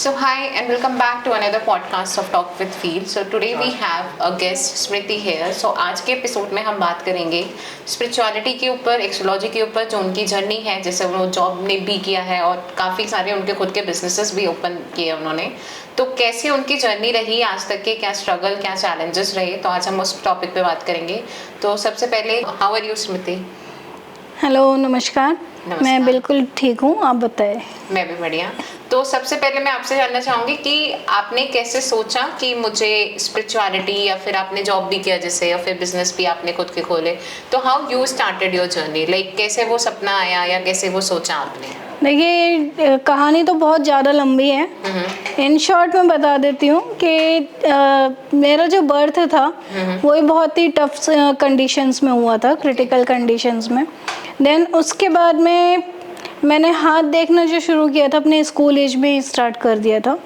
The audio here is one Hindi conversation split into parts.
So hi and welcome back to another podcast of Talk with Feel. So today we have a guest Smriti here. So आज के एपिसोड में हम बात करेंगे स्पिरिचुअलिटी के ऊपर, एक्सट्रोलॉजी के ऊपर, जो उनकी जर्नी है, जैसे वो जॉब ने भी किया है और काफ़ी सारे उनके खुद के बिजनेसेस भी ओपन किए उन्होंने. तो कैसी उनकी जर्नी रही आज तक के, क्या स्ट्रगल, क्या चैलेंजेस रहे, तो आज हम उस टॉपिक पे बात करेंगे. तो सबसे पहले how are you Smriti? Hello, नमस्कार. मैं बिल्कुल ठीक हूँ, आप बताएं. मैं भी बढ़िया. तो सबसे पहले मैं आपसे जानना चाहूँगी कि आपने कैसे सोचा कि मुझे स्पिरिचुअलिटी, या फिर आपने जॉब भी किया जैसे, या फिर बिजनेस भी आपने खुद के खोले, तो how you started your journey, like कैसे वो सपना आया या कैसे वो सोचा आपने? देखिए, कहानी तो बहुत ज़्यादा लंबी है. इन शॉर्ट में बता देती हूँ कि मेरा जो बर्थ था वो बहुत ही टफ कंडीशंस में हुआ था, क्रिटिकल कंडीशंस में. देन उसके बाद में मैंने हाथ देखना जो शुरू किया था अपने स्कूल एज में ही स्टार्ट कर दिया था.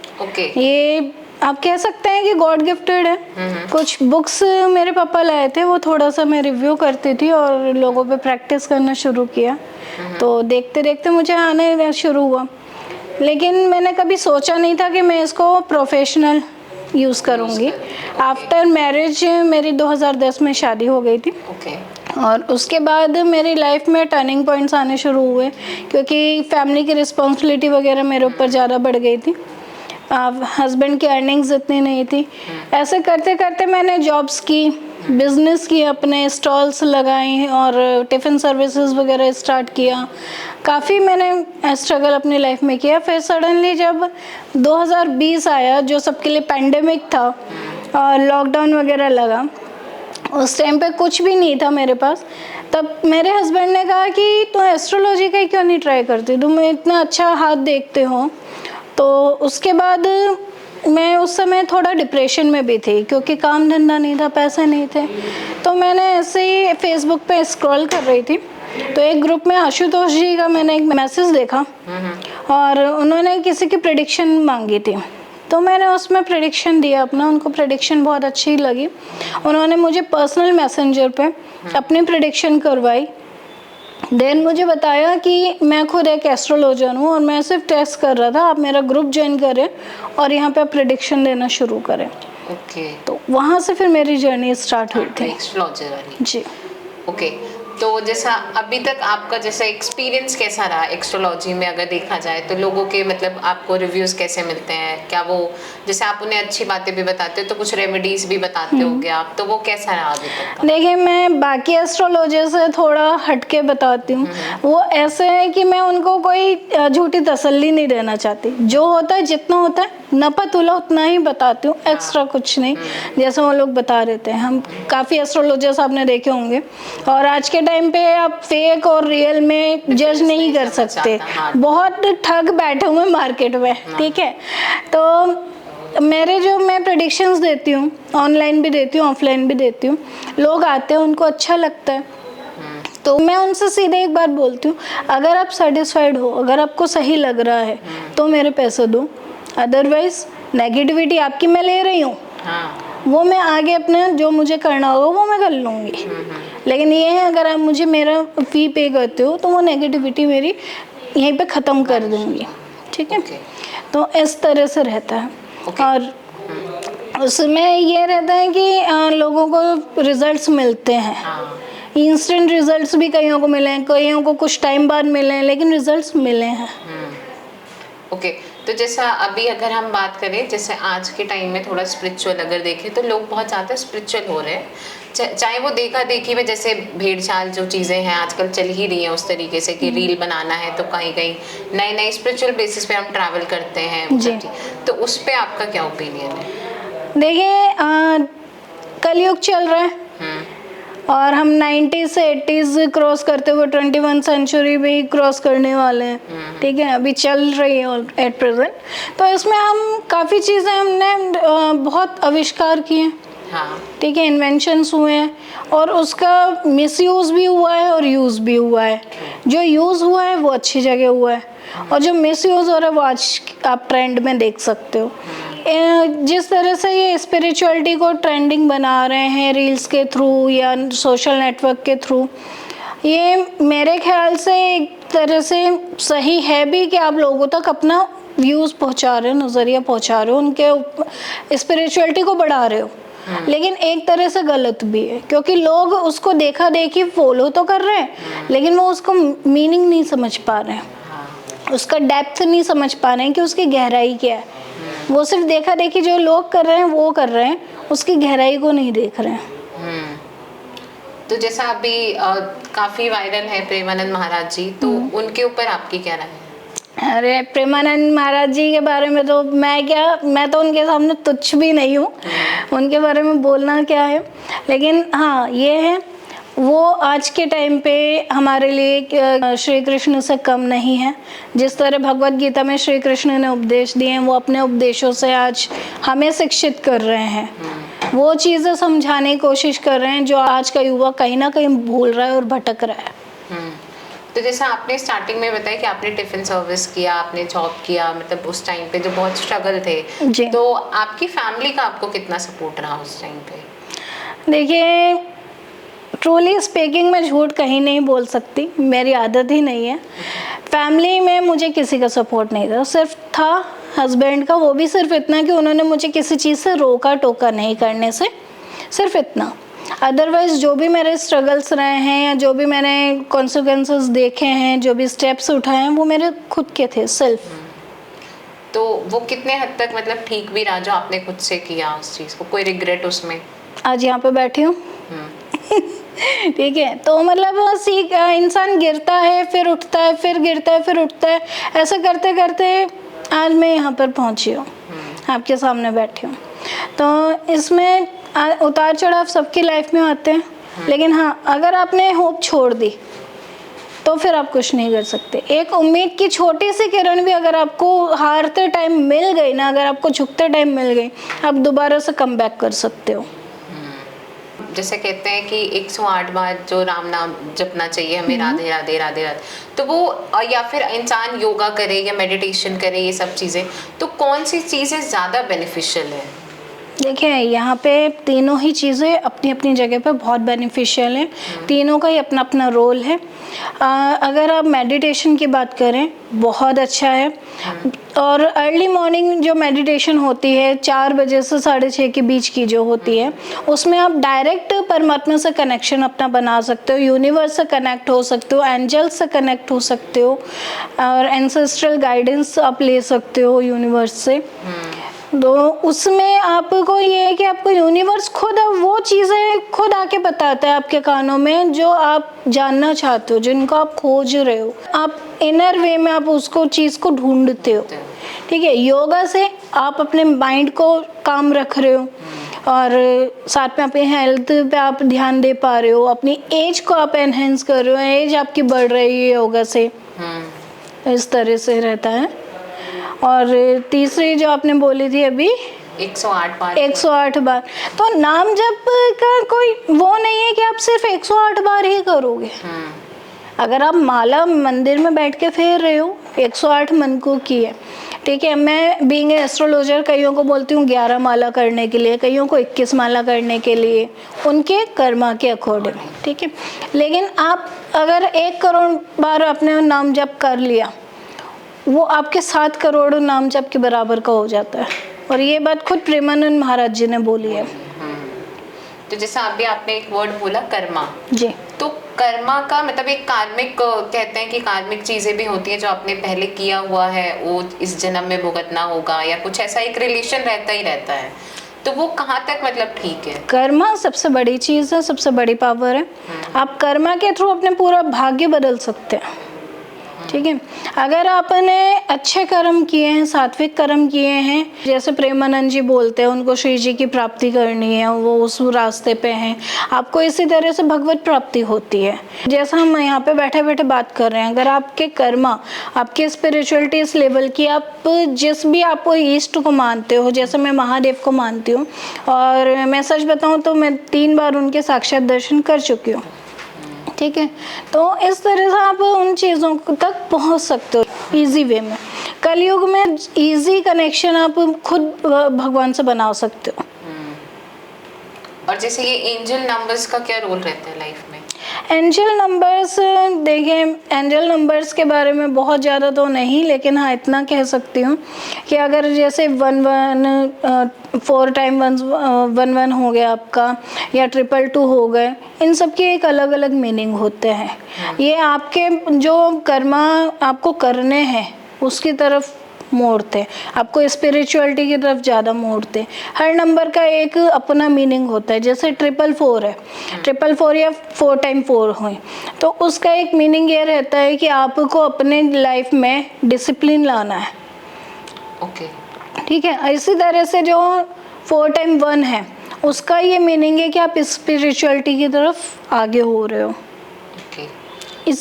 ये आप कह सकते हैं कि गॉड गिफ्टेड है. कुछ बुक्स मेरे पापा लाए थे, वो थोड़ा सा मैं रिव्यू करती थी और लोगों पे प्रैक्टिस करना शुरू किया. तो देखते देखते मुझे आने शुरू हुआ, लेकिन मैंने कभी सोचा नहीं था कि मैं इसको प्रोफेशनल यूज़ करूँगी. आफ्टर मैरिज मेरी 2010 में शादी हो गई थी. और उसके बाद मेरी लाइफ में टर्निंग पॉइंट्स आने शुरू हुए, क्योंकि फैमिली की रिस्पॉन्सिबिलिटी वगैरह मेरे ऊपर ज़्यादा बढ़ गई थी. हस्बैंड की अर्निंग्स इतनी नहीं थी. ऐसे करते करते मैंने जॉब्स की, बिजनेस की, अपने स्टॉल्स लगाई और टिफ़िन सर्विसेज वगैरह स्टार्ट किया. काफ़ी मैंने स्ट्रगल अपनी लाइफ में किया. फिर सडनली जब 2020 आया, जो सबके लिए पैंडेमिक था और लॉकडाउन वगैरह लगा, उस टाइम पे कुछ भी नहीं था मेरे पास. तब मेरे हस्बैंड ने कहा कि तू एस्ट्रोलॉजी का क्यों नहीं ट्राई करती, तुम इतना अच्छा हाथ देखते हो. तो उसके बाद मैं उस समय थोड़ा डिप्रेशन में भी थी, क्योंकि काम धंधा नहीं था, पैसे नहीं थे. तो मैंने ऐसे ही फेसबुक पे स्क्रॉल कर रही थी, तो एक ग्रुप में आशुतोष जी का मैंने एक मैसेज देखा और उन्होंने किसी की प्रेडिक्शन मांगी थी. तो मैंने उसमें प्रेडिक्शन दिया अपना. उनको प्रेडिक्शन बहुत अच्छी लगी. उन्होंने मुझे पर्सनल मैसेंजर पे अपनी प्रेडिक्शन करवाई. देन मुझे बताया कि मैं खुद एक एस्ट्रोलॉजर हूँ और मैं सिर्फ टेस्ट कर रहा था, आप मेरा ग्रुप ज्वाइन करें और यहाँ पे आप प्रेडिक्शन देना शुरू करें. तो वहाँ से फिर मेरी जर्नी स्टार्ट हुई थी एस्ट्रोलॉजर वाली. जी. तो जैसा अभी तक आपका जैसा एक्सपीरियंस कैसा रहा एक्स्ट्रोलॉजी में, अगर देखा जाए तो लोगों के मतलब आपको रिव्यूज़ कैसे मिलते हैं? क्या वो, जैसे आप उन्हें अच्छी बातें भी बताते हो तो कुछ रेमेडीज भी बताते होगे आप, तो वो कैसा रहा अभी तक? देखिए, मैं बाकी एस्ट्रोलॉजर से थोड़ा हटके बताती हूँ. वो ऐसे है कि मैं उनको कोई झूठी तसल्ली नहीं देना चाहती. जो होता है, जितना होता है नपा तुला उतना ही बताती हूँ, एक्स्ट्रा कुछ नहीं. जैसे वो लोग बता देते हैं, हम काफ़ी एस्ट्रोलॉजर्स आपने देखे होंगे, और आज के टाइम पे आप फेक और रियल में जज नहीं कर सकते. बहुत ठग बैठे हुए मार्केट में. ठीक है, तो मैं प्रेडिक्शंस देती हूँ, ऑनलाइन भी देती हूँ, ऑफलाइन भी देती हूँ. लोग आते हैं, उनको अच्छा लगता है, तो मैं उनसे सीधे एक बात बोलती हूँ, अगर आप सेटिस्फाइड हो, अगर आपको सही लग रहा है तो मेरे पैसे दो. अदरवाइज नेगेटिविटी आपकी मैं ले रही हूँ, वो मैं आगे अपने जो मुझे करना होगा वो मैं कर लूँगी. लेकिन ये है, अगर आप मुझे मेरा फ़ी पे करते हो तो वो नेगेटिविटी मेरी यहीं पे ख़त्म कर दूँगी. ठीक है. तो इस तरह से रहता है. और उसमें ये रहता है कि लोगों को रिजल्ट्स मिलते हैं. इंस्टेंट रिजल्ट्स भी कईयों को मिले हैं, कईयों को कुछ टाइम बाद मिले हैं, लेकिन रिजल्ट्स मिले हैं. तो जैसा अभी अगर हम बात करें, जैसे आज के टाइम में थोड़ा स्पिरिचुअल अगर देखें तो लोग बहुत ज़्यादा स्पिरिचुअल हो रहे हैं. चाहे वो देखा देखी में, जैसे भेड़ चाल जो चीज़ें हैं आजकल चल ही रही हैं उस तरीके से कि रील बनाना है तो कहीं कहीं नए नए स्पिरिचुअल बेसिस पे हम ट्रैवल करते हैं. तो उस पर आपका क्या ओपिनियन है? देखिए, कलयुग चल रहा है और हम 90s से 80s क्रॉस करते हुए 21 सेंचुरी भी क्रॉस करने वाले हैं. ठीक है, अभी चल रही है एट प्रेजेंट. तो इसमें हम काफ़ी चीज़ें हमने बहुत आविष्कार किए हैं. ठीक है, इन्वेंशंस हुए हैं और उसका मिसयूज़ भी हुआ है और यूज़ भी हुआ है. जो यूज़ हुआ है वो अच्छी जगह हुआ है, और जो मिसयूज़ हो रहा है वो आज आप ट्रेंड में देख सकते हो. जिस तरह से ये स्पिरिचुअलिटी को ट्रेंडिंग बना रहे हैं रील्स के थ्रू या सोशल नेटवर्क के थ्रू, ये मेरे ख्याल से एक तरह से सही है भी कि आप लोगों तक अपना व्यूज़ पहुंचा रहे हो, नज़रिया पहुंचा रहे हो, उनके स्पिरिचुअलिटी को बढ़ा रहे हो, लेकिन एक तरह से गलत भी है, क्योंकि लोग उसको देखा देखी फॉलो तो कर रहे हैं, लेकिन वो उसको मीनिंग नहीं समझ पा रहे हैं, उसका डेप्थ नहीं समझ पा रहे हैं कि उसकी गहराई क्या है। वो सिर्फ देखा देखी जो लोग कर रहे हैं वो कर रहे हैं, उसकी गहराई को नहीं देख रहे हैं। तो जैसा अभी काफी वायरल है प्रेमानंद महाराज जी, तो उनके ऊपर आपकी क्या राय है? अरे प्रेमानंद महाराज जी के बारे में तो मैं तो उनके सामने तुच्छ भी नहीं हूँ, उनके बारे में बोलना क्या है। लेकिन हाँ ये है, वो आज के टाइम पे हमारे लिए श्री कृष्ण से कम नहीं है। जिस तरह भगवत गीता में श्री कृष्ण ने उपदेश दिए हैं, वो अपने उपदेशों से आज हमें शिक्षित कर रहे हैं, वो चीज़ें समझाने की कोशिश कर रहे हैं जो आज का युवा कहीं ना कहीं भूल रहा है और भटक रहा है। तो जैसा आपने स्टार्टिंग में बताया कि आपने टिफिन सर्विस किया, आपने जॉब किया, मतलब उस टाइम पे जो बहुत स्ट्रगल थे, तो आपकी फैमिली का आपको कितना सपोर्ट रहा उस टाइम पे? देखिए ट्रूली स्पीकिंग मैं झूठ कहीं नहीं बोल सकती, मेरी आदत ही नहीं है। फैमिली में मुझे किसी का सपोर्ट नहीं था, सिर्फ था हस्बैंड का, वो भी सिर्फ इतना कि उन्होंने मुझे किसी चीज़ से रोका टोका नहीं करने से, सिर्फ इतना। अदरवाइज़ जो भी मेरे स्ट्रगल्स रहे हैं या जो भी मैंने कॉन्सिक्वेंसेस देखे हैं, जो भी स्टेप्स उठाए हैं, वो मेरे खुद के थे सेल्फ। तो वो कितने हद तक मतलब ठीक भी रहा जो आपने खुद से किया उस चीज़ को? कोई रिग्रेट उसमें? आज यहाँ पे बैठी हूँ ठीक है, तो मतलब सीख, इंसान गिरता है फिर उठता है, फिर गिरता है फिर उठता है, ऐसा करते करते आज मैं यहाँ पर पहुँची हूँ, आपके सामने बैठी हूँ। तो इसमें उतार चढ़ाव सबकी लाइफ में आते हैं, लेकिन हाँ अगर आपने होप छोड़ दी तो फिर आप कुछ नहीं कर सकते। एक उम्मीद की छोटी सी किरण भी अगर आपको हारते टाइम मिल गई ना, अगर आपको झुकते टाइम मिल गई, आप दोबारा से कम बैक कर सकते हो। जैसे कहते हैं कि 108 बार जो राम नाम जपना चाहिए हमें, राधे राधे राधे राधे, तो वो या फिर इंसान योगा करे या मेडिटेशन करे, ये सब चीज़ें, तो कौन सी चीज़ें ज़्यादा बेनिफिशियल है? देखिए यहाँ पे तीनों ही चीज़ें अपनी अपनी जगह पे बहुत बेनिफिशियल हैं, तीनों का ही अपना अपना रोल है। अगर आप मेडिटेशन की बात करें, बहुत अच्छा है। और अर्ली मॉर्निंग जो मेडिटेशन होती है 4 बजे से 6:30 के बीच की जो होती है, उसमें आप डायरेक्ट परमात्मा से कनेक्शन अपना बना सकते हो, यूनिवर्स से कनेक्ट हो सकते हो, एंजल से कनेक्ट हो सकते हो, और एंसेस्ट्रल गाइडेंस आप ले सकते हो यूनिवर्स से। तो उसमें आपको ये है कि आपको यूनिवर्स खुद वो चीज़ें खुद आके बताता है आपके कानों में जो आप जानना चाहते हो, जिनको आप खोज रहे हो। आप इनर वे में आप उसको चीज़ को ढूंढते हो, ठीक है। योगा से आप अपने माइंड को काम रख रहे हो और साथ में अपनी हेल्थ पे आप ध्यान दे पा रहे हो, अपनी एज को आप एनहेंस कर रहे हो, एज आपकी बढ़ रही है योगा से, इस तरह से रहता है। और तीसरी जो आपने बोली थी अभी 108 बार, 108 बार, तो नाम जप का कोई वो नहीं है कि आप सिर्फ 108 बार ही करोगे। अगर आप माला मंदिर में बैठ के फेर रहे हो, 108 मन को की है, ठीक है। मैं बीइंग एस्ट्रोलॉजर कईयों को बोलती हूँ 11 माला करने के लिए, कईयों को 21 माला करने के लिए, उनके कर्मा के अकॉर्डिंग, ठीक है। लेकिन आप अगर 1 करोड़ बार अपने नाम जप कर लिया, वो आपके 7 करोड़ नाम जप के बराबर का हो जाता है। और ये बात खुद प्रेमानंद महाराज जी ने बोली है। तो जैसा अभी आपने एक वर्ड बोला कर्मा जी, तो कर्मा का मतलब एक कार्मिक, कहते हैं कि कार्मिक चीजें भी होती हैं जो आपने पहले किया हुआ है वो इस जन्म में भुगतना होगा, या कुछ ऐसा एक रिलेशन रहता ही रहता है, तो वो कहाँ तक मतलब ठीक है? कर्मा सबसे बड़ी चीज़ है, सबसे बड़ी पावर है। आप कर्मा के थ्रू अपने पूरा भाग्य बदल सकते हैं, ठीक है। अगर आपने अच्छे कर्म किए हैं, सात्विक कर्म किए हैं, जैसे प्रेमानंद जी बोलते हैं उनको श्री जी की प्राप्ति करनी है, वो उस रास्ते पे हैं, आपको इसी तरह से भगवत प्राप्ति होती है। जैसा हम यहाँ पे बैठे बैठे बात कर रहे हैं, अगर आपके कर्मा, आपकी स्पिरिचुअलिटी इस लेवल की, आप जिस भी आपको ईष्ट को मानते हो, जैसे मैं महादेव को मानती हूँ, और मैं सच बताऊँ तो मैं 3 बार उनके साक्षात दर्शन कर चुकी हूँ, ठीक है। तो इस तरह से आप उन चीज़ों तक पहुंच सकते हो इजी वे में। कलयुग में इजी कनेक्शन आप खुद भगवान से बना सकते हो। और जैसे ये एंजल नंबर्स का क्या रोल रहता है लाइफ में? एंजल नंबर्स, देखिए एंजल नंबर्स के बारे में बहुत ज़्यादा तो नहीं, लेकिन हाँ इतना कह सकती हूँ कि अगर जैसे 4 टाइम 1 हो गया आपका, या 222 हो गए, इन सब के एक अलग अलग मीनिंग होते हैं। ये आपके जो कर्मा आपको करने हैं उसकी तरफ मोड़ते हैं, आपको स्पिरिचुअलिटी की तरफ ज़्यादा मोड़ते हैं। हर नंबर का एक अपना मीनिंग होता है। जैसे 444 है, 444 या 4 टाइम 4 हुए, तो उसका एक मीनिंग ये रहता है कि आपको अपने लाइफ में डिसिप्लिन लाना है। ओके, ठीक है। इसी तरह से जो 4 टाइम 1 है, उसका ये मीनिंग है कि आप स्पिरिचुअलिटी की तरफ आगे हो रहे हो। ओके,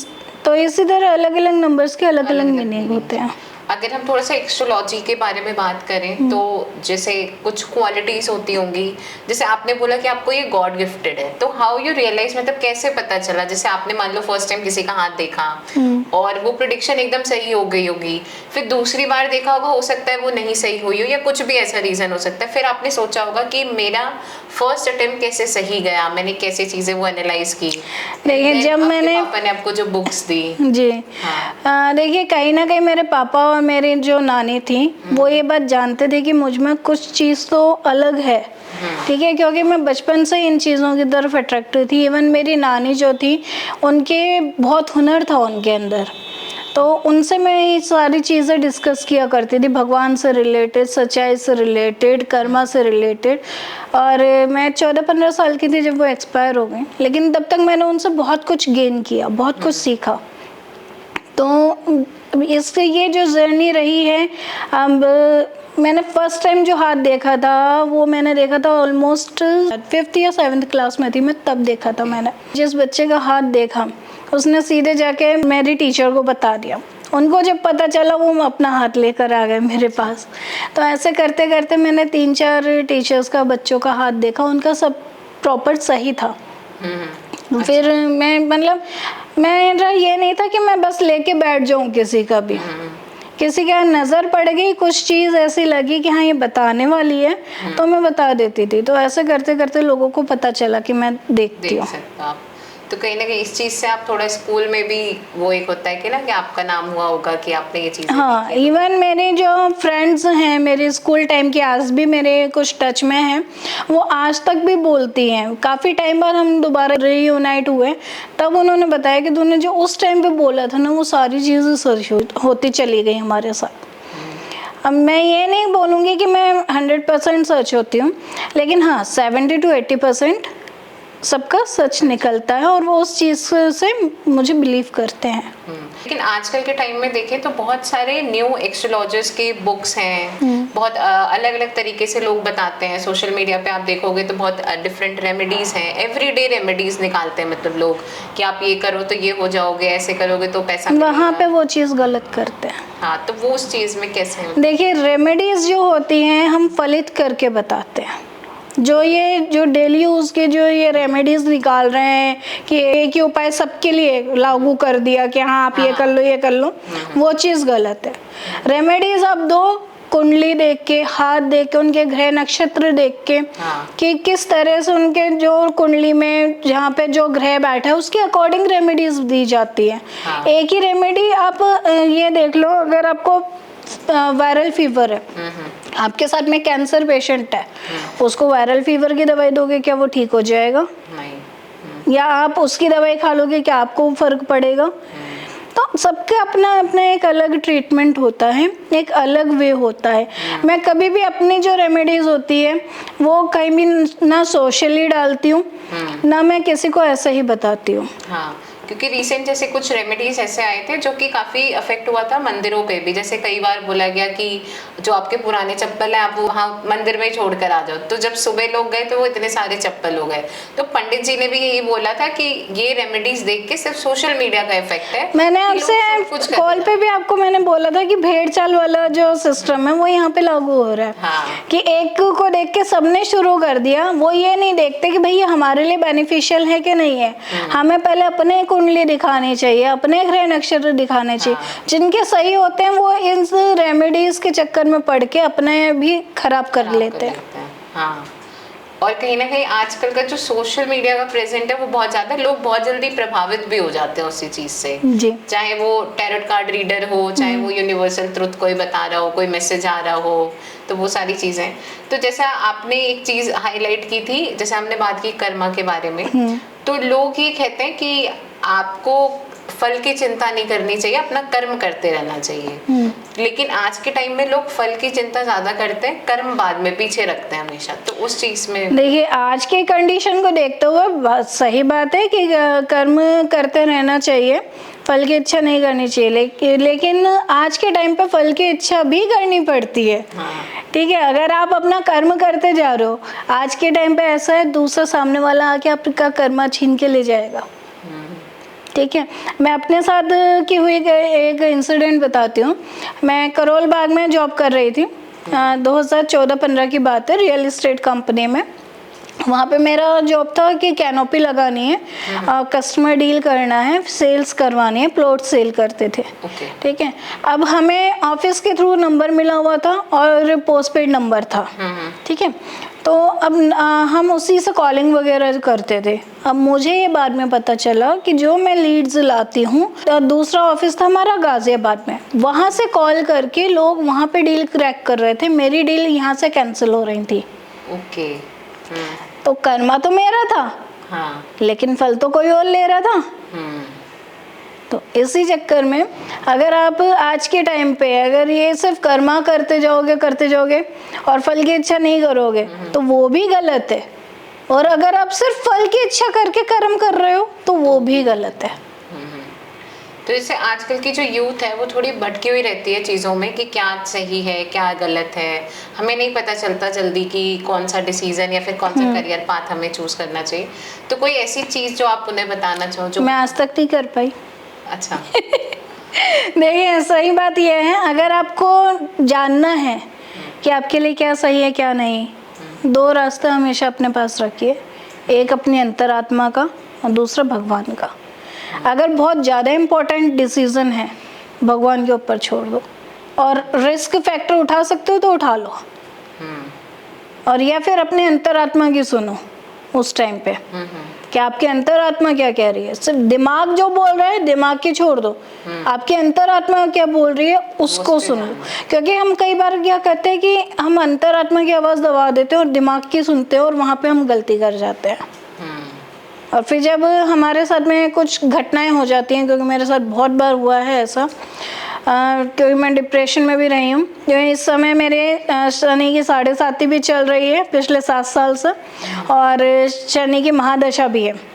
तो इसी तरह अलग अलग नंबर्स के अलग अलग मीनिंग होते हैं। अगर हम थोड़ा सा एस्ट्रोलॉजी के बारे में बात करें तो जैसे कुछ क्वालिटीज होती होंगी, जैसे आपने बोला कि आपको ये गॉड गिफ्टेड है, तो हाउ यू रियलाइज, मतलब कैसे पता चला? जैसे आपने मान लो फर्स्ट टाइम किसी का हाथ देखा और वो प्रेडिक्शन एकदम सही हो गई होगी, फिर दूसरी बार देखा होगा, हो सकता है वो नहीं सही हुई हो या कुछ भी ऐसा रीजन हो सकता है, फिर आपने सोचा होगा कि मेरा फर्स्ट अटेम्प्ट कैसे सही गया, मैंने कैसे चीजें वो एनालाइज की। देखिए जब मैंने पापा ने आपको जो बुक्स दी। जी, देखिए कहीं ना कहीं मेरे पापा और मेरी जो नानी थी वो ये बात जानते थे कि मुझ में कुछ चीज़ तो अलग है। ठीक है, क्योंकि मैं बचपन से इन चीज़ों की तरफ अट्रैक्टेड थी। इवन मेरी नानी जो थी उनके बहुत हुनर था उनके अंदर, तो उनसे मैं ये सारी चीज़ें डिस्कस किया करती थी, भगवान से रिलेटेड, सच्चाई से रिलेटेड, कर्मा से रिलेटेड। और मैं 14-15 साल की थी जब वो एक्सपायर हो गई, लेकिन तब तक मैंने उनसे बहुत कुछ गेन किया, बहुत कुछ सीखा। तो इससे ये जो जर्नी रही है, अब मैंने फर्स्ट टाइम जो हाथ देखा था वो मैंने देखा था ऑलमोस्ट 5th या 7th क्लास में थी मैं, तब देखा था मैंने। जिस बच्चे का हाथ देखा उसने सीधे जाके मेरी टीचर को बता दिया। उनको जब पता चला वो अपना हाथ लेकर आ गए मेरे पास। तो ऐसे करते करते मैंने 3-4 टीचर्स का बच्चों का हाथ देखा, उनका सब प्रॉपर सही था। फिर मैं मतलब मेरा ये नहीं था कि मैं बस लेके बैठ जाऊं किसी का भी। किसी का नज़र पड़ गई, कुछ चीज़ ऐसी लगी कि हाँ ये बताने वाली है, तो मैं बता देती थी। तो ऐसे करते करते लोगों को पता चला कि मैं देखती हूँ। तो कहीं ना कहीं इस चीज़ से आप थोड़ा स्कूल में भी वो एक होता है कि ना कि आपका नाम हुआ होगा कि आपने ये चीज़। हाँ, इवन मेरे जो फ्रेंड्स हैं मेरे स्कूल टाइम की, आज भी मेरे कुछ टच में हैं, वो आज तक भी बोलती हैं। काफ़ी टाइम बाद हम दोबारा रीयूनाइट हुए, तब उन्होंने बताया कि तूने जो उस टाइम पे बोला था ना, वो सारी चीज़ें सच होती चली गई हमारे साथ। अब मैं ये नहीं बोलूँगी कि मैं 100% सच होती हूँ, लेकिन हाँ 70 to 80% सबका सच निकलता है और वो उस चीज़ से मुझे बिलीव करते हैं। लेकिन आजकल के टाइम में देखें तो बहुत सारे न्यू एस्ट्रोलॉजर्स की बुक्स हैं, बहुत अलग अलग तरीके से लोग बताते हैं। सोशल मीडिया पे आप देखोगे तो बहुत डिफरेंट रेमेडीज़ हैं, एवरीडे रेमेडीज़ निकालते हैं, मतलब लोग कि आप ये करो तो ये हो जाओगे, ऐसे करोगे तो पैसा। वहाँ पे वो चीज़ गलत करते हैं। हाँ, तो वो उस चीज़ में कैसे? देखिए रेमेडीज़ जो होती हैं हम फलित करके बताते हैं। जो डेली यूज़ के जो ये रेमेडीज़ निकाल रहे हैं कि एक ही उपाय सबके लिए लागू कर दिया कि हाँ आप ये कर लो ये कर लो, वो चीज़ गलत है। रेमेडीज़ आप दो कुंडली देख के, हाथ देख के, उनके ग्रह नक्षत्र देख के कि किस तरह से उनके जो कुंडली में जहाँ पे जो ग्रह बैठा है उसके अकॉर्डिंग रेमेडीज़ दी जाती है। एक ही रेमेडी आप ये देख लो, अगर आपको वायरल फीवर है, आपके साथ में कैंसर पेशेंट है, उसको वायरल फीवर की दवाई दोगे क्या वो ठीक हो जाएगा? नहीं। या आप उसकी दवाई खा लोगे क्या आपको फर्क पड़ेगा? तो सबके अपना अपना एक अलग ट्रीटमेंट होता है, एक अलग वे होता है। मैं कभी भी अपनी जो रेमेडीज होती है वो कहीं भी ना सोशली डालती हूँ, ना मैं किसी को ऐसे ही बताती हूँ। हाँ, क्योंकि रिसेंट जैसे कुछ रेमेडीज ऐसे आए थे जो कि काफ़ी अफेक्ट हुआ था मंदिरों पे भी। जैसे कई बार बोला गया कि जो आपके पुराने चप्पल है आप वो वहाँ मंदिर में ही छोड़ कर आ जाओ, तो जब सुबह लोग गए तो वो इतने सारे चप्पल हो गए। तो पंडित जी ने भी यही बोला था कि ये रेमेडीज देख के सिर्फ सोशल मीडिया का इफेक्ट है। मैंने आपसे कॉल पे भी आपको मैंने बोला था कि भेड़ चाल वाला जो सिस्टम है वो यहाँ पे लागू हो रहा है। हाँ। कि एक को देख के सबने शुरू कर दिया, वो ये नहीं देखते कि भैया हमारे लिए बेनिफिशियल है कि नहीं है। हमें पहले अपने कुंडली दिखानी चाहिए, अपने ग्रह नक्षत्र दिखाने चाहिए। जिनके सही होते हैं वो इन रेमेडीज के चक्कर में पड़ के अपने भी खराब कर लेते हैं। हाँ, और कहीं ना कहीं आजकल का जो सोशल मीडिया का प्रेजेंट है वो बहुत ज्यादा, लोग बहुत जल्दी प्रभावित भी हो जाते हैं उसी चीज से। जी। चाहे वो टैरोट कार्ड रीडर हो, चाहे वो यूनिवर्सल ट्रुथ कोई बता रहा हो, कोई मैसेज आ रहा हो, तो वो सारी चीजें। तो जैसा आपने एक चीज हाईलाइट की थी, जैसे हमने बात की कर्मा के बारे में, तो लोग ये कहते हैं कि आपको फल की चिंता नहीं करनी चाहिए, अपना कर्म करते रहना चाहिए। लेकिन आज के टाइम में लोग फल की चिंता ज्यादा करते हैं, कर्म बाद में पीछे रखते हैं हमेशा। तो उस चीज में देखिए, आज के कंडीशन को देखते हुए सही बात है कि कर्म करते रहना चाहिए, फल की इच्छा नहीं करनी चाहिए। लेकिन आज के टाइम पे फल की इच्छा भी करनी पड़ती है। ठीक है, अगर आप अपना कर्म करते जा रहे हो, आज के टाइम पे ऐसा है दूसरा सामने वाला आके आपका कर्मा छीन के ले जाएगा। ठीक है, मैं अपने साथ की हुई एक इंसिडेंट बताती हूँ। मैं करोल बाग में जॉब कर रही थी, 2014-15 की बात है, रियल एस्टेट कंपनी में। वहाँ पे मेरा जॉब था कि कैनोपी लगानी है, कस्टमर डील करना है, सेल्स करवानी है, प्लॉट सेल करते थे। ठीक है, अब हमें ऑफिस के थ्रू नंबर मिला हुआ था और पोस्टपेड नंबर था। ठीक है, तो अब हम उसी से कॉलिंग वगैरह करते थे। अब मुझे ये बाद में पता चला कि जो मैं लीड्स लाती हूँ, दूसरा ऑफिस था हमारा गाजियाबाद में, वहाँ से कॉल करके लोग वहाँ पे डील क्रैक कर रहे थे, मेरी डील यहाँ से कैंसिल हो रही थी। ओके। तो कर्मा तो मेरा था, हाँ, लेकिन फल तो कोई और ले रहा था। तो इसी चक्कर में अगर आप आज के टाइम पे अगर ये सिर्फ कर्मा करते जाओगे और फल की इच्छा नहीं करोगे, तो वो भी गलत है। और अगर आप सिर्फ फल की इच्छा करके कर्म कर रहे हो, तो वो भी गलत है। तो इससे आजकल की जो यूथ है वो थोड़ी भटकी हुई रहती है चीज़ों में कि क्या सही है क्या गलत है, हमें नहीं पता चलता जल्दी कि कौन सा डिसीजन या फिर कौन सा करियर पाथ हमें चूज करना चाहिए। तो कोई ऐसी चीज़ जो आप उन्हें बताना चाहो जो मैं आज तक नहीं कर पाई। अच्छा। देखिए, सही बात यह है, अगर आपको जानना है कि आपके लिए क्या सही है क्या नहीं, दो रास्ता हमेशा अपने पास रखिए, एक अपनी अंतरात्मा का और दूसरा भगवान का। अगर बहुत ज़्यादा इम्पोर्टेंट डिसीजन है, भगवान के ऊपर छोड़ दो, और रिस्क फैक्टर उठा सकते हो तो उठा लो, और या फिर अपने अंतरात्मा की सुनो उस टाइम पे कि आपकी अंतरात्मा क्या कह रही है। सिर्फ दिमाग जो बोल रहा है दिमाग की छोड़ दो, आपकी अंतरात्मा क्या बोल रही है उसको सुनो। क्योंकि हम कई बार क्या करते हैं कि हम अंतरात्मा की आवाज़ दबा देते हैं और दिमाग की सुनते हैं, और वहाँ पे हम गलती कर जाते हैं। और फिर जब हमारे साथ में कुछ घटनाएं हो जाती हैं, क्योंकि मेरे साथ बहुत बार हुआ है ऐसा, क्योंकि मैं डिप्रेशन में भी रही हूँ। जो इस समय मेरे शनि की 7.5 भी चल रही है पिछले 7 साल से, और शनि की महादशा भी है।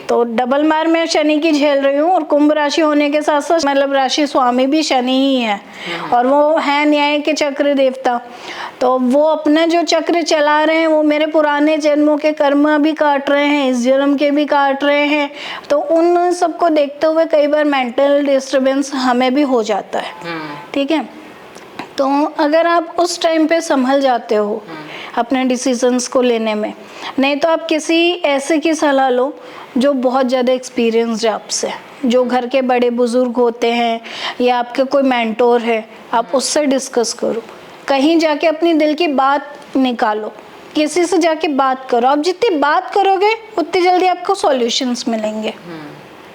तो डबल मार मैं शनि की झेल रही हूँ, और कुंभ राशि होने के साथ साथ मतलब राशि स्वामी भी शनि ही है, और वो है न्याय के चक्र देवता। तो वो अपना जो चक्र चला रहे हैं, वो मेरे पुराने जन्मों के कर्म भी काट रहे हैं, इस जन्म के भी काट रहे हैं। तो उन सबको देखते हुए कई बार मेंटल डिस्टर्बेंस हमें भी हो जाता है। ठीक है, तो अगर आप उस टाइम पे संभल जाते हो अपने डिसीजंस को लेने में, नहीं तो आप किसी ऐसे की सलाह लो जो बहुत ज़्यादा एक्सपीरियंस्ड है आपसे, जो घर के बड़े बुजुर्ग होते हैं या आपके कोई मेंटोर है, आप उससे डिस्कस करो। कहीं जाके अपनी दिल की बात निकालो, किसी से जाके बात करो। आप जितनी बात करोगे उतनी जल्दी आपको सॉल्यूशंस मिलेंगे।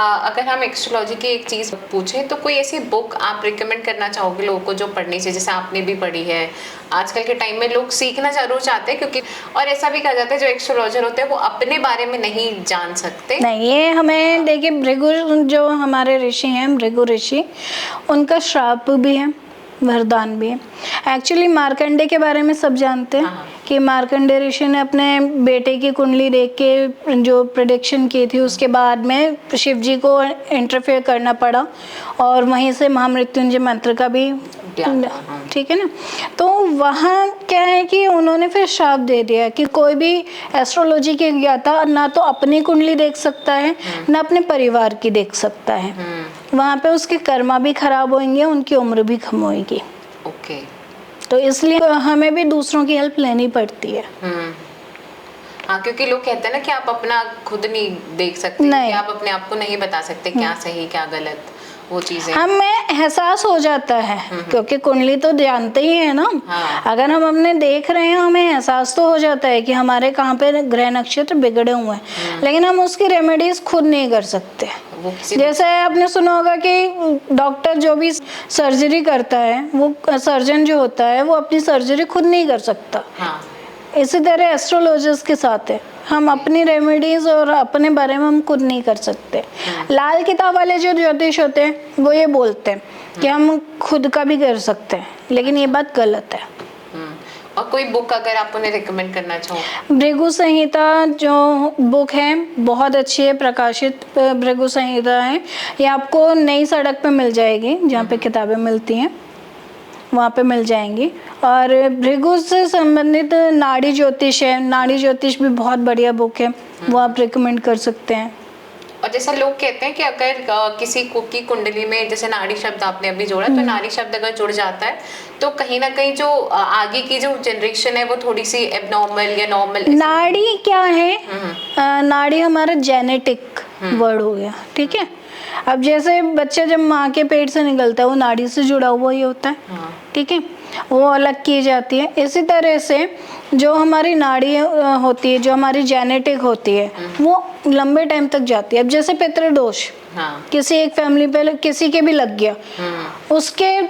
अगर हम एस्ट्रोलॉजी की एक चीज़ पूछें तो कोई ऐसी बुक आप रिकमेंड करना चाहोगे लोगों को जो पढ़नी चाहिए, जैसे आपने भी पढ़ी है? आजकल के टाइम में लोग सीखना जरूर चाहते हैं, क्योंकि और ऐसा भी कहा जाता है जो एस्ट्रोलॉजर होते हैं वो अपने बारे में नहीं जान सकते। नहीं, ये हमें देखिए, भृगु जो हमारे ऋषि हैं, भृगु ऋषि, उनका श्राप भी है, वरदान भी है। एक्चुअली मार्कंडे के बारे में सब जानते हैं कि मार्कंडे ऋषि ने अपने बेटे की कुंडली देख के जो प्रेडिक्शन की थी, उसके बाद में शिव जी को इंटरफेयर करना पड़ा, और वहीं से महामृत्युंजय मंत्र का भी, ठीक है ना। तो वहाँ क्या है कि उन्होंने फिर श्राप दे दिया कि कोई भी एस्ट्रोलॉजी के ज्ञाता ना तो अपनी कुंडली देख सकता है ना अपने परिवार की देख सकता है। वहाँ पे उसके कर्मा भी खराब होंगे, उनकी उम्र भी कम होगी। ओके। तो इसलिए हमें भी दूसरों की हेल्प लेनी पड़ती है। हाँ, क्योंकि लोग कहते हैं ना कि आप अपना खुद नहीं देख सकते, कि आप अपने आप को नहीं बता सकते क्या सही क्या गलत, वो चीजें? हमें एहसास हो जाता है क्योंकि कुंडली तो जानते ही है ना। हाँ। अगर हम अपने देख रहे हैं हमें एहसास तो हो जाता है कि हमारे कहाँ पे ग्रह नक्षत्र बिगड़े हुए हैं, लेकिन हम उसकी रेमेडीज खुद नहीं कर सकते। वो किसी जैसे आपने सुना होगा कि डॉक्टर जो भी सर्जरी करता है, वो सर्जन जो होता है वो अपनी सर्जरी खुद नहीं कर सकता। हाँ। इसी तरह एस्ट्रोलॉजर्स के साथ है, हम अपनी रेमेडीज और अपने बारे में हम खुद नहीं कर सकते। लाल किताब वाले जो ज्योतिष होते हैं वो ये बोलते हैं कि हम खुद का भी कर सकते हैं, लेकिन ये बात गलत है। और कोई बुक अगर आप उन्हें रिकमेंड करना चाहो? भृगु संहिता जो बुक है बहुत अच्छी है, प्रकाशित भृगु संहिता है। ये आपको नई सड़क पे मिल जाएगी, जहाँ पे किताबें मिलती हैं वहाँ पे मिल जाएंगी। और भृगु से संबंधित नाड़ी ज्योतिष है, नाड़ी ज्योतिष भी बहुत बढ़िया बुक है, वो आप रिकमेंड कर सकते हैं। और जैसा लोग कहते हैं कि अगर किसी की कुंडली में, जैसे नाड़ी शब्द आपने अभी जोड़ा, तो नाड़ी शब्द अगर जुड़ जाता है तो कहीं ना कहीं जो आगे की जो जनरेशन है वो थोड़ी सी एबनॉर्मल या नॉर्मल। नाड़ी क्या है? नाड़ी हमारा जेनेटिक वर्ड हो गया, ठीक है। अब जैसे बच्चा जब माँ के पेट से निकलता है वो नाड़ी से जुड़ा हुआ ही होता है, ठीक है, वो अलग की जाती है। इसी तरह से जो हमारी नाड़ी होती है, जो हमारी जेनेटिक होती है, वो लंबे टाइम तक जाती है। अब जैसे पितृदोष, किसी एक फैमिली पे किसी के भी लग गया, उसके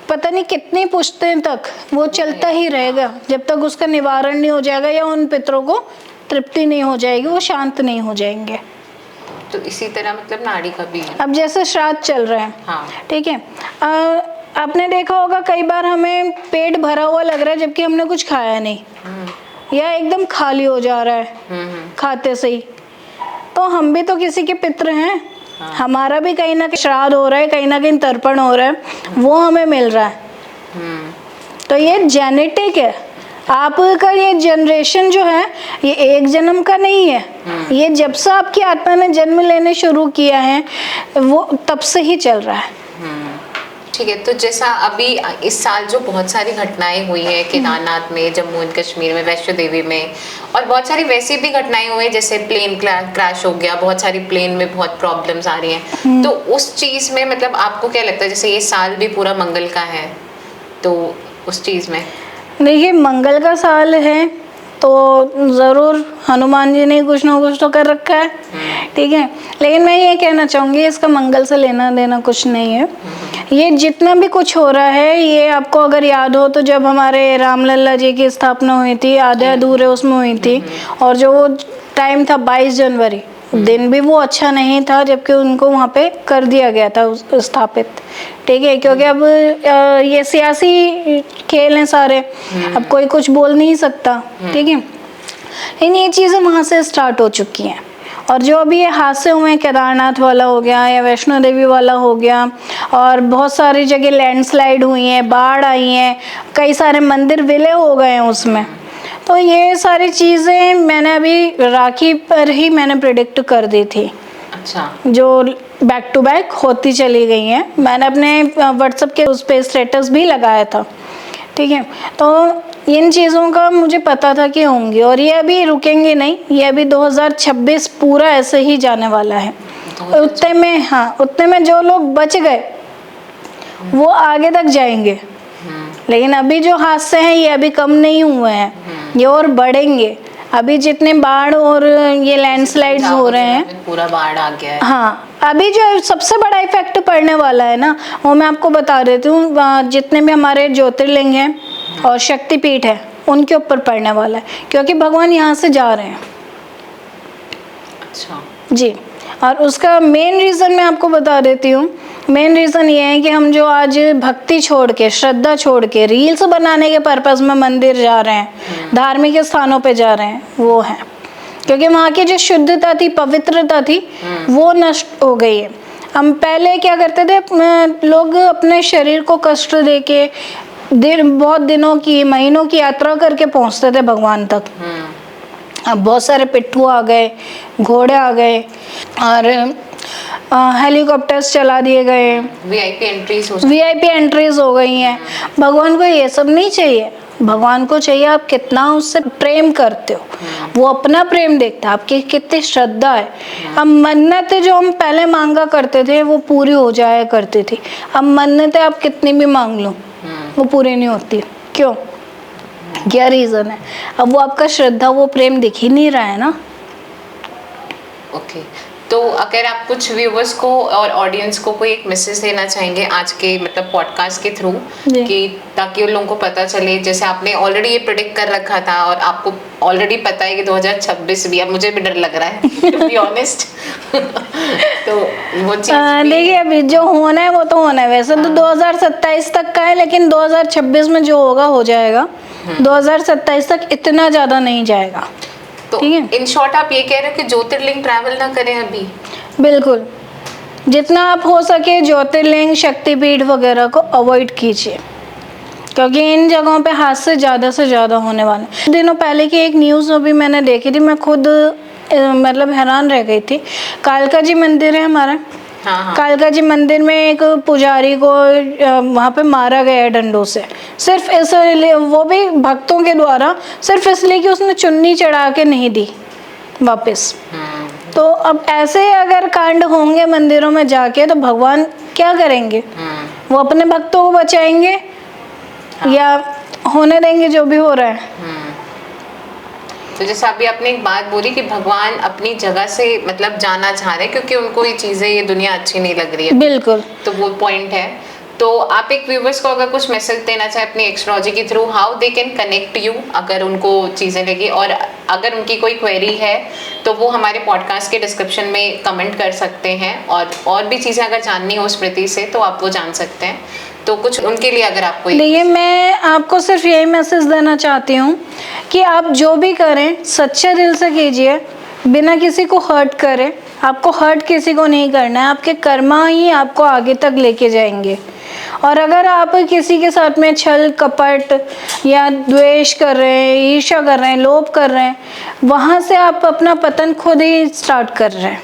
पता नहीं कितनी पुश्तें तक वो चलता ही रहेगा जब तक उसका निवारण नहीं हो जाएगा या उन पितरों को तृप्ति नहीं हो जाएगी, वो शांत नहीं हो जाएंगे। तो इसी तरह मतलब नाड़ी का भी है। अब जैसे श्राद्ध चल रहे हैं, ठीक है, आपने देखा होगा कई बार हमें पेट भरा हुआ लग रहा है जबकि हमने कुछ खाया नहीं, या एकदम खाली हो जा रहा है खाते से ही, तो हम भी तो किसी के पितृ हैं। हमारा भी कहीं ना कहीं श्राद्ध हो रहा है, कहीं ना कहीं तर्पण हो रहा है, वो हमें मिल रहा है। तो ये जेनेटिक है। आपका ये जनरेशन जो है ये एक जन्म का नहीं है, ये जब से आपकी आत्मा ने जन्म लेने शुरू किया है वो तब से ही चल रहा है। ठीक है, तो जैसा अभी इस साल जो बहुत सारी घटनाएं हुई है केदारनाथ में, जम्मू एंड कश्मीर में, वैष्णो देवी में, और बहुत सारी वैसी भी घटनाएं हुई जैसे प्लेन क्रैश हो गया, बहुत सारी प्लेन में बहुत प्रॉब्लम्स आ रही हैं, तो उस चीज़ में मतलब आपको क्या लगता है, जैसे ये साल भी पूरा मंगल का है, तो उस चीज़ में देखिए मंगल का साल है तो ज़रूर हनुमान जी ने कुछ ना कुछ तो कर रखा है, ठीक है, लेकिन मैं ये कहना चाहूँगी इसका मंगल से लेना देना कुछ नहीं है। ये जितना भी कुछ हो रहा है ये आपको अगर याद हो तो जब हमारे रामलला जी की स्थापना हुई थी, आधे अधूरे उसमें हुई थी, और जो वो टाइम था 22 जनवरी, दिन भी वो अच्छा नहीं था जबकि उनको वहाँ पे कर दिया गया था स्थापित, ठीक है, क्योंकि अब ये सियासी खेल हैं सारे, अब कोई कुछ बोल नहीं सकता, ठीक है, लेकिन ये चीज़ें वहाँ से स्टार्ट हो चुकी हैं। और जो अभी ये हादसे हुए हैं, केदारनाथ वाला हो गया या वैष्णो देवी वाला हो गया, और बहुत सारी जगह लैंडस्लाइड हुई हैं, बाढ़ आई हैं, कई सारे मंदिर विलय हो गए हैं उसमें, तो ये सारी चीज़ें मैंने अभी राखी पर ही मैंने प्रेडिक्ट कर दी थी। अच्छा। जो बैक टू बैक होती चली गई हैं, मैंने अपने व्हाट्सएप के उस पर स्टेटस भी लगाया था, ठीक है, तो इन चीज़ों का मुझे पता था कि होंगी, और ये अभी रुकेंगे नहीं, ये अभी 2026 पूरा ऐसे ही जाने वाला है। उतने में, हाँ, उतने में जो लोग बच गए वो आगे तक जाएंगे, लेकिन अभी जो हादसे हैं ये अभी कम नहीं हुए हैं, ये और बढ़ेंगे। अभी जितने बाढ़ और ये लैंडस्लाइड्स हो रहे हैं, पूरा बाढ़ आ गया है। हाँ, अभी जो सबसे बड़ा इफेक्ट पड़ने वाला है ना, वो मैं आपको बता देती हूँ, जितने भी हमारे ज्योतिर्लिंग हैं और शक्तिपीठ है उनके ऊपर पड़ने वाला है, क्योंकि भगवान यहाँ से जा रहे हैं। अच्छा जी, और उसका मेन रीज़न मैं आपको बता देती हूँ। मेन रीज़न ये है कि हम जो आज भक्ति छोड़ के, श्रद्धा छोड़ के, रील्स बनाने के पर्पज़ में मंदिर जा रहे हैं, धार्मिक स्थानों पे जा रहे हैं, वो है क्योंकि वहाँ की जो शुद्धता थी, पवित्रता थी, वो नष्ट हो गई है। हम पहले क्या करते थे, लोग अपने शरीर को कष्ट दे के बहुत दिनों की, महीनों की यात्रा करके पहुँचते थे भगवान तक। अब बहुत सारे पिट्ठू आ गए, घोड़े आ गए, और हेलीकॉप्टर्स चला दिए गए, वीआईपी एंट्रीज हो गई हैं। भगवान को ये सब नहीं चाहिए, भगवान को चाहिए आप कितना उससे प्रेम करते हो, वो अपना प्रेम देखता है, आपकी कितनी श्रद्धा है। अब मन्नतें जो हम पहले मांगा करते थे वो पूरी हो जाया करती थी, अब मन्नतें आप कितनी भी मांग लो वो पूरी नहीं होती। क्यों? क्या रीज़न है? अब वो आपका श्रद्धा, वो प्रेम दिख ही नहीं रहा है ना। ओके, तो अगर आप कुछ व्यूवर्स को और ऑडियंस को कोई एक मैसेज देना चाहेंगे आज के मतलब पॉडकास्ट के थ्रू, कि ताकि उन लोगों को पता चले, जैसे आपने ऑलरेडी ये प्रेडिक्ट कर रखा था और आपको ऑलरेडी पता है कि 2026 भी, अब मुझे भी डर लग रहा है टू बी ऑनेस्ट तो वो चीज़ देखिए अभी जो होना है वो तो होना है, वैसे तो 2027 तक का है, लेकिन 2026 में जो होगा हो जाएगा। 2027 तक इतना ज़्यादा नहीं जाएगा। तो इन शॉर्ट आप ये कह रहे हो कि ज्योतिर्लिंग ट्रैवल ना करें अभी? बिल्कुल, जितना आप हो सके ज्योतिर्लिंग, शक्तिपीठ वगैरह को अवॉइड कीजिए, क्योंकि इन जगहों पे हादसे ज़्यादा से ज़्यादा होने वाले हैं। दिनों पहले की एक न्यूज़ अभी मैंने देखी थी, मैं खुद मतलब हैरान रह गई थी। कालका जी मंदिर है हमारा, कालका जी मंदिर में एक पुजारी को वहाँ पे मारा गया है डंडों से, सिर्फ इसलिए, वो भी भक्तों के द्वारा, सिर्फ इसलिए कि उसने चुन्नी चढ़ा के नहीं दी वापस। तो अब ऐसे अगर कांड होंगे मंदिरों में जाके तो भगवान क्या करेंगे? वो अपने भक्तों को बचाएंगे या होने देंगे जो भी हो रहा है? तो जैसे अभी आपने एक बात बोली कि भगवान अपनी जगह से मतलब जाना चाह रहे हैं क्योंकि उनको ये चीज़ें, ये दुनिया अच्छी नहीं लग रही है। बिल्कुल, तो वो पॉइंट है। तो आप एक व्यूवर्स को अगर कुछ मैसेज देना चाहे अपनी एस्ट्रोलॉजी के through, how they can connect you, अगर उनको चीज़ें लगी, और अगर उनकी कोई क्वेरी है तो वो हमारे पॉडकास्ट के डिस्क्रिप्शन में कमेंट कर सकते हैं, और भी चीज़ें अगर जाननी हो स्मृति से तो आप वो जान सकते हैं। तो कुछ उनके लिए अगर आपको देखिए, मैं आपको सिर्फ यही मैसेज देना चाहती हूँ कि आप जो भी करें सच्चे दिल से कीजिए, बिना किसी को हर्ट करें। आपको हर्ट किसी को नहीं करना है, आपके कर्मा ही आपको आगे तक लेके जाएंगे। और अगर आप किसी के साथ में छल कपट या द्वेष कर रहे हैं, ईर्ष्या कर रहे हैं, लोभ कर रहे हैं, वहाँ से आप अपना पतन खुद ही स्टार्ट कर रहे हैं।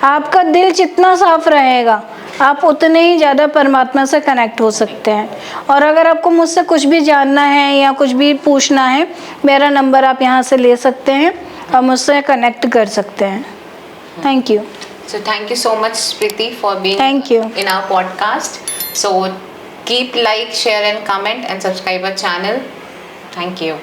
आपका दिल जितना साफ रहेगा आप उतने ही ज़्यादा परमात्मा से कनेक्ट हो सकते हैं। और अगर आपको मुझसे कुछ भी जानना है या कुछ भी पूछना है, मेरा नंबर आप यहाँ से ले सकते हैं और मुझसे कनेक्ट कर सकते हैं। Thank you. So thank you so much, Spriti, for being Thank you. in our podcast. So keep like, share and comment and subscribe our channel. Thank you.